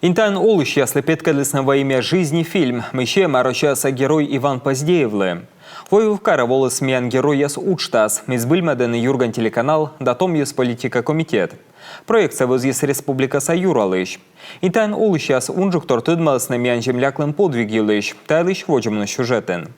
Интан олыш яслы петкалысна во имя жизни фильм. Мыще марочаса герой Иван Поздеевлы. Воевкара волос миян герой яс учтас. Мизбыльмаден Юрган телеканал, датом яс политика комитет. Проект совоз яс республика Саюралыш. Интан олыш яс унжук тортыдмалыс на миян земляклым подвигилыш. Тайлыш воджемны сюжетен.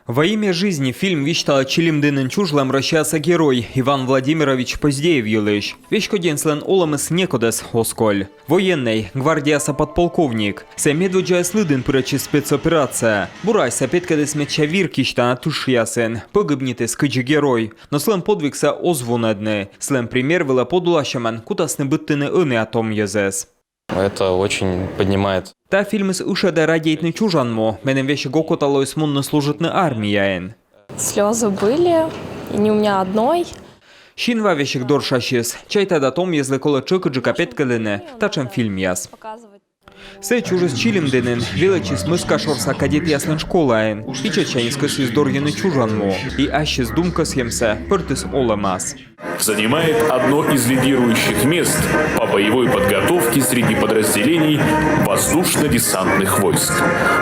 Во имя жизни фильм вичтала чилимдынын чужлам ращаса герой Иван Владимирович Поздеевлыш. Вещкоденслен оламыс некодес осколь. Военный, гвардияса подполковник. Семедводжая слыдын пырачи спецоперация. Бурайса петкадес меча виркишта на тушьясен. Погибните скычи герой. Но слем подвигса озвунедны. Слем пример вела подулашаман, кутасны быттыны ыны атом езес. Это очень поднимает. Та фильм из ушеда радейтны чужанмо, менем вещи гокоталось мунно служитны армияен. Слезы были, и не у меня одной. Шинва вещих доршащис, чайта датом езле коло чыкаджи капеткалыны, тачем фильм яс. Се чужес чилимденен, величис мыска шорса кадет яслен школаен, и чеченскас из доргины чужанмо, и ащис думкас емсе, пыртыс оламас. Занимает одно из лидирующих мест по боевой подготовке среди подразделений воздушно-десантных войск.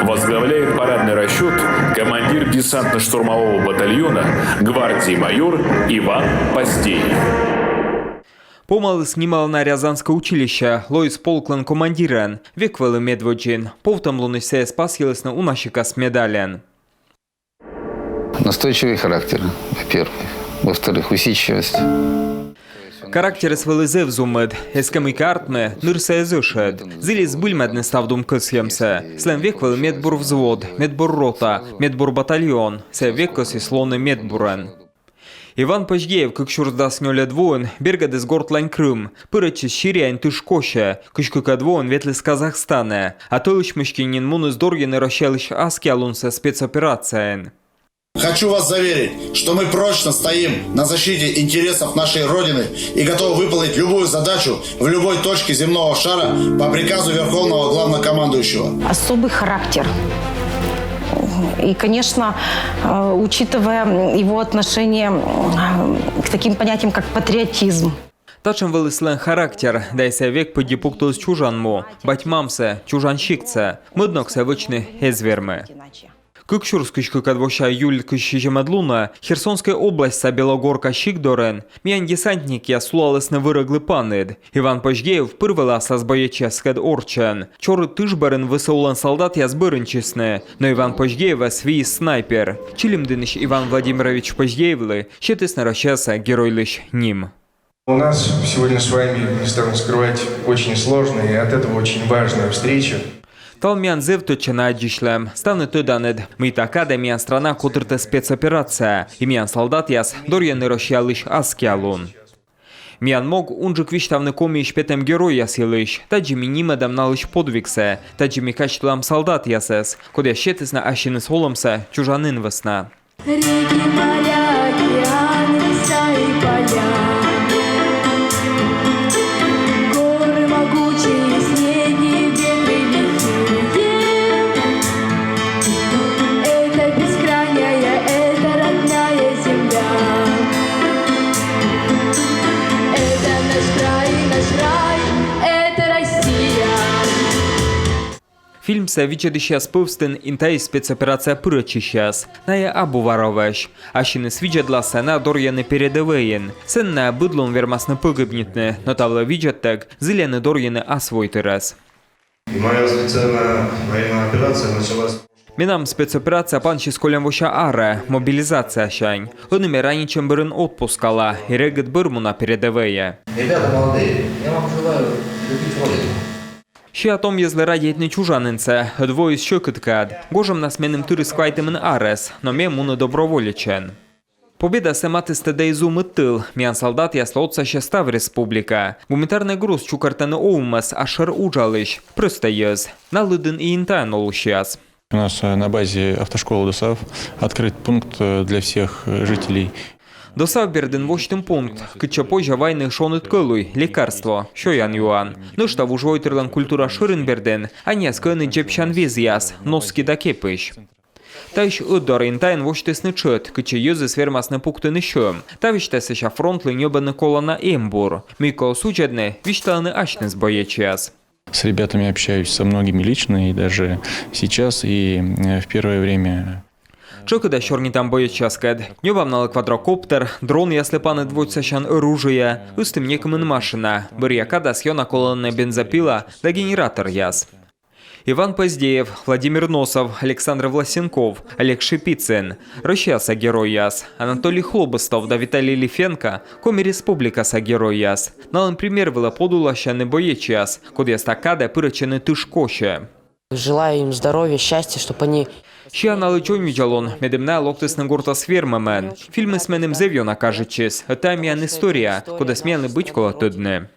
Возглавляет парадный расчет командир десантно-штурмового батальона гвардии майор Иван Поздеев. Помалы снимал на Рязанское училище, лоис полклан командирен, веквелы медводжин, повтом лунесе спасилась на унащика с медален. Настойчивый характер, во-первых. Во-вторых, усидчивость. Характер свелизе взумед, эскамика артме, нырсе зышед. Зилис быльмедне ставдум кысьемсе. Слем веквел медбур взвод, медбур рота, медбур батальон, се векос и слоны медбурен. Иван Поздеев, как шурдас нёле двоен, бергадес гортлайн Крым, пырачи щиряйн тышкоще, кышкыка двоен ветлес Казахстане, а тойлыш мышкинин муныз доргены рощалыш аскиалунсе спецоперациян. Хочу вас заверить, что мы прочно стоим на защите интересов нашей Родины и готовы выполнить любую задачу в любой точке земного шара по приказу Верховного Главнокомандующего. Особый характер. И, конечно, учитывая его отношение к таким понятиям, как патриотизм. Тачем велислен характер, дайся век подипуктус чужанму, батьмамсе, чужанщикце, мыдноксе вычны эзверме. Кыкшурскичка кадвоща юль кыщижемадлуна, Херсонская область са Белогорка щикдорен, миян десантник я сулалысны вырыглы панед. Иван Поздеев пырвела са сбояческед орчен. Чоры тышбарен высаулан солдат я сбырынчесны, но Иван Поздеева свий снайпер. Чилимдыныш Иван Владимирович Поздеевлы, щетыс наращаса герой лишь ним. У нас сегодня с вами, не стану скрывать, очень сложная и от этого очень важная встреча. Талмян зевточена адишлем, стану тыданед. Мыта академия страна кутрта спецоперация. И миян солдат яс дорьяны рощалыш аскиалун. Миян мог унжик виштавны комиш петем герой ясилыш. Таджими нимедам налыш подвигсе. Таджими качтлам солдат ясес. Кодя щетесна ащины с холомсе чужанын весна. Реки, моря, океаны, леса и поля. Горы могучие, снеги, ветры лихие. Это бескрайняя, это родная земля. Это наш рай, это Россия. Фильм се вичеди щас повстен интай спецоперация пырачи щас. Ная абу варовеш. Ащины свиджедла сена дорьяны передовеен. Сенна быдлон вермасны погибнитны, но тавла виджеттек зелены дорьяны асвойты раз. Моя специальная военная операция началась. Минам спецоперация панчи с колем воща аре, мобилизация щань. Онными раничем бырын отпускала, и регет бырму на передовее. Ребята молодые, я вам желаю любить Родину. Ще атом езле радійтний чужанинце, двоє щокиткад. Гожем на сменим тири сквайтимен арес, но ме муне доброволічен. Побіда се мати стедейзу митил, міян солдат ясло отца ще став республіка. Гуманітарний груз чукартане оумес, ашер уджалищ, пристаєз. Налидин і інтайнол щас. У нас на базе автошколы ДОСАВ открыт пункт для всех жителей. Досав берден воштим пункт, кича позже вайних шонит килуй, лікарство, що ян юан. Ништа вужвойтерлан культура ширин берден, а не скоєни джепшан візяс, носки да кепиш. Та й удор інтайн воштес не чет, киче юзи свермасне пукти не що. Та віштесища фронт линьоба Никола на Ембур. Мійко осуджедне, вішталане аж не збоє час. С ребятами общаюсь со многими лично, и даже сейчас, и в первое время. Чокида чорні там боють часкед. Ньобам на квадрокоптер, дрон ясли пане двоцящан оружия, устим некомен машина, буряка да сьона колонне бензопила да генератор яс. Иван Поздеев, Владимир Носов, Александр Власенков, Олег Шипицын, Рощаса герой яс, Анатолий Хлобыстов да Виталий Лифенко, Коми Республикаса герой яс. Налым пример вела подула ща не боєч яс, куди естакада пиречене тишкоще. Желаю им здоровья, счастья, чтобы они... Ще наличоню джалон, медемна локтисна гурта з фірмемен. Фільми з менем зев'йона кажучись, там ян історія, куди сміяли бить коло тидне.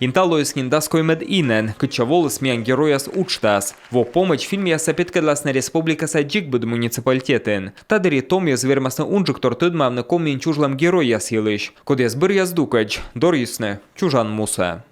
Інталою з кіндаскою мед інен, кичаволи сміян героя з учтас. Во помощь фільм я сапіткадласна республіка саджикбид муніципалітетин. Та дері том я звермасна унжиктор тидмав на комін чужлам героя сілиш, куди збир я здукач, дорісне, чужан мусе.